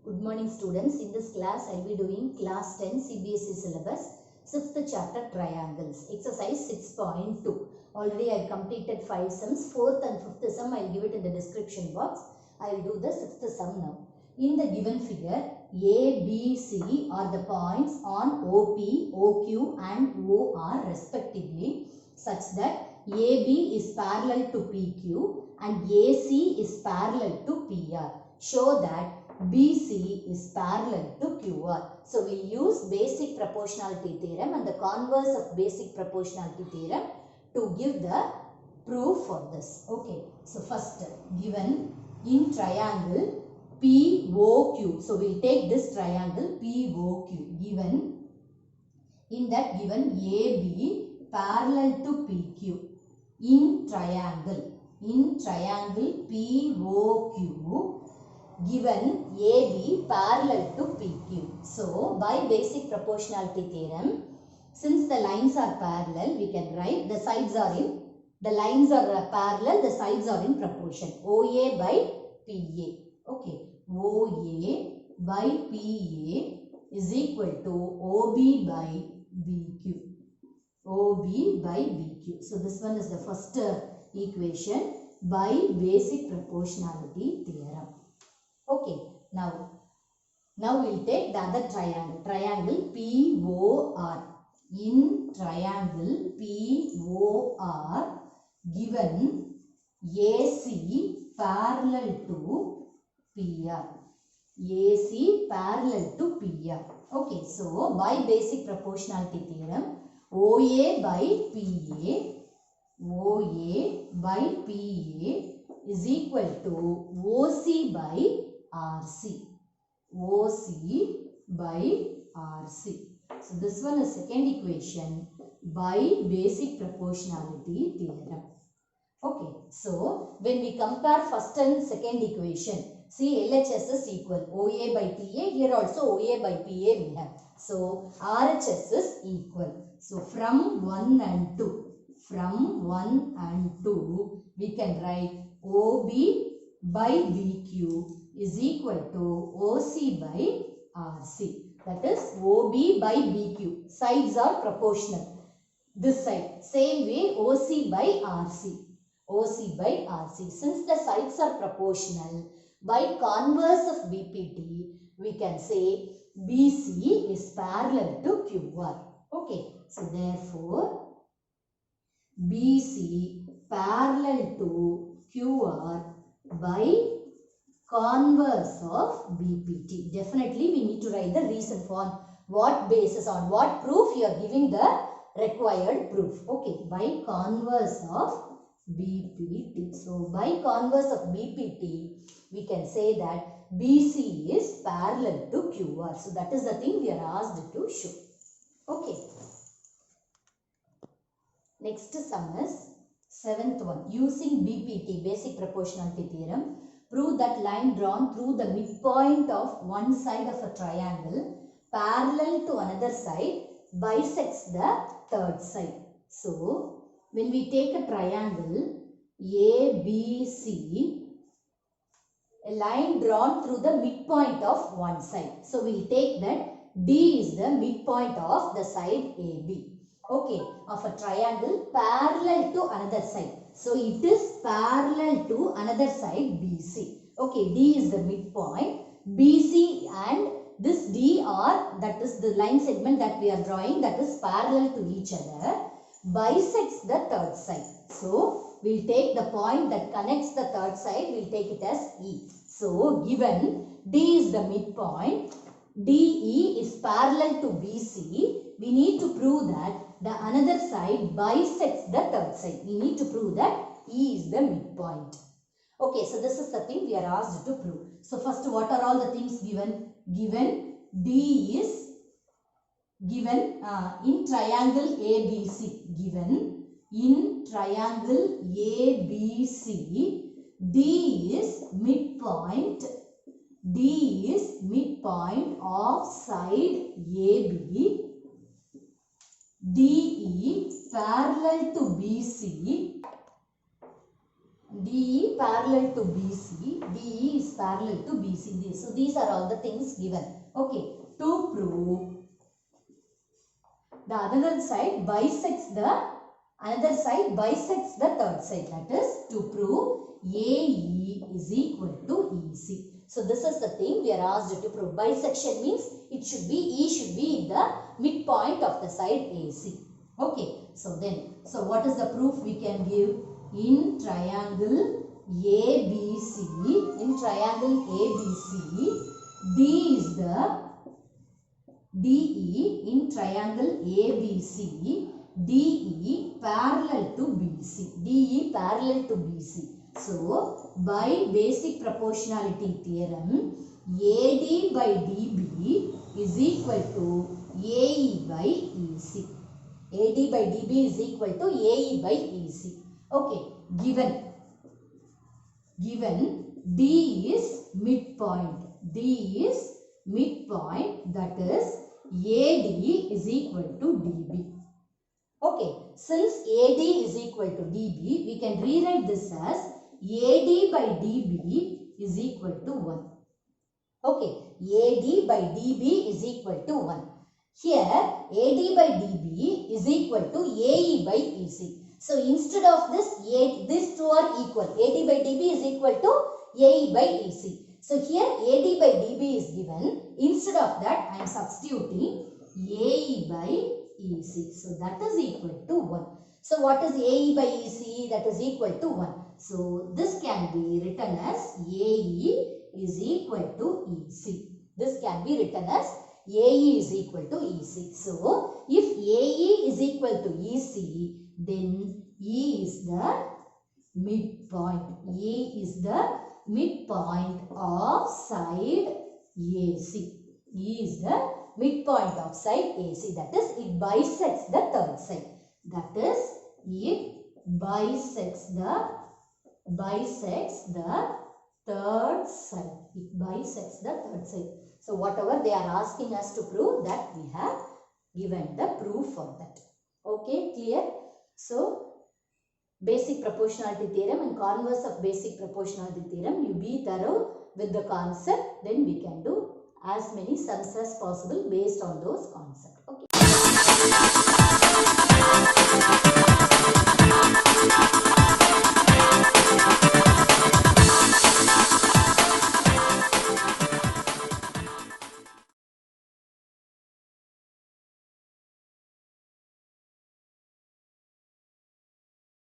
Good morning students. In this class I will be doing class 10 CBSE syllabus 6th chapter triangles. Exercise 6.2. Already I have completed 5 sums. 4th and 5th sum I will give it in the description box. I will do the 6th sum now. In the given figure, A, B, C are the points on OP, OQ and OR respectively, such that AB is parallel to PQ and AC is parallel to PR. Show that BC is parallel to QR. So we use basic proportionality theorem and the converse of basic proportionality theorem to give the proof for this. Okay. So first, given in triangle POQ. So we'll take this triangle POQ. Given in that given AB parallel to PQ. In triangle POQ, given AB parallel to PQ. So by basic proportionality theorem, since the lines are parallel, we can write the lines are parallel, the sides are in proportion. OA by PA. Okay. OA by PA is equal to OB by BQ. OB by BQ. So this one is the first equation by basic proportionality theorem. Okay. Now we'll take the other triangle. Triangle POR. In triangle POR, given AC parallel to PR. AC parallel to PR. Okay. So by basic proportionality theorem, OA by PA is equal to OC by RC. OC by RC. So this one is second equation by basic proportionality theorem. Okay. So when we compare first and second equation, see LHS is equal. OA by PA, here also OA by PA we have. So RHS is equal. So from 1 and 2, we can write OB by BQ is equal to OC by RC. That is OB by BQ. Sides are proportional. This side. Same way OC by RC. OC by RC. Since the sides are proportional, by converse of BPT, we can say BC is parallel to QR. Okay. So therefore, BC parallel to QR by converse of BPT. Definitely we need to write the reason for what basis, on what proof you are giving the required proof. Okay, by converse of BPT. So by converse of BPT, we can say that BC is parallel to QR. So that is the thing we are asked to show. Okay. Next sum is 7th one. Using BPT, basic proportionality theorem, prove that line drawn through the midpoint of one side of a triangle parallel to another side bisects the third side. So, when we take a triangle ABC, a line drawn through the midpoint of one side. So, we will take that D is the midpoint of the side AB. Okay, of a triangle parallel to another side. So, it is parallel to another side BC. Okay, D is the midpoint. BC and this D are, that is the line segment that we are drawing, that is parallel to each other, bisects the third side. So, we will take the point that connects the third side, we will take it as E. So, given D is the midpoint, DE is parallel to BC, we need to prove that the another side bisects the third side. We need to prove that E is the midpoint. Okay, so this is the thing we are asked to prove. So first, what are all the things given? Given D is given in triangle ABC. Given in triangle ABC, D is midpoint. D is midpoint of side AB. DE parallel to BC. DE parallel to BC. DE is parallel to BC. So these are all the things given. Okay. To prove the other side bisects the third side. That is to prove AE is equal to EC. So this is the thing we are asked to prove. Bisection means E should be in the midpoint of the side AC. Okay. So what is the proof we can give? In triangle ABC, DE in triangle ABC, DE parallel to BC. So, by basic proportionality theorem, AD by DB is equal to AE by EC. AD by DB is equal to AE by EC. Okay, given D is midpoint. That is AD is equal to DB. Okay, since AD is equal to DB, we can rewrite this as AD by DB is equal to 1. Okay, AD by DB is equal to 1. Here, AD by DB is equal to AE by EC. So, instead of this, these two are equal. AD by DB is equal to AE by EC. So, here AD by DB is given. Instead of that, I am substituting AE by EC. So, that is equal to 1. So, what is AE by EC? That is equal to 1. So, this can be written as AE is equal to EC. This can be written as AE is equal to EC. So, if AE is equal to EC, then E is the midpoint. E is the midpoint of side AC. E is the midpoint of side AC. That is, it bisects the third side. That is, it bisects the third side. It bisects the third side. So, whatever they are asking us to prove, that we have given the proof for that. Okay, clear? So, basic proportionality theorem and converse of basic proportionality theorem, you be thorough with the concept, then we can do as many sums as possible based on those concepts. Okay.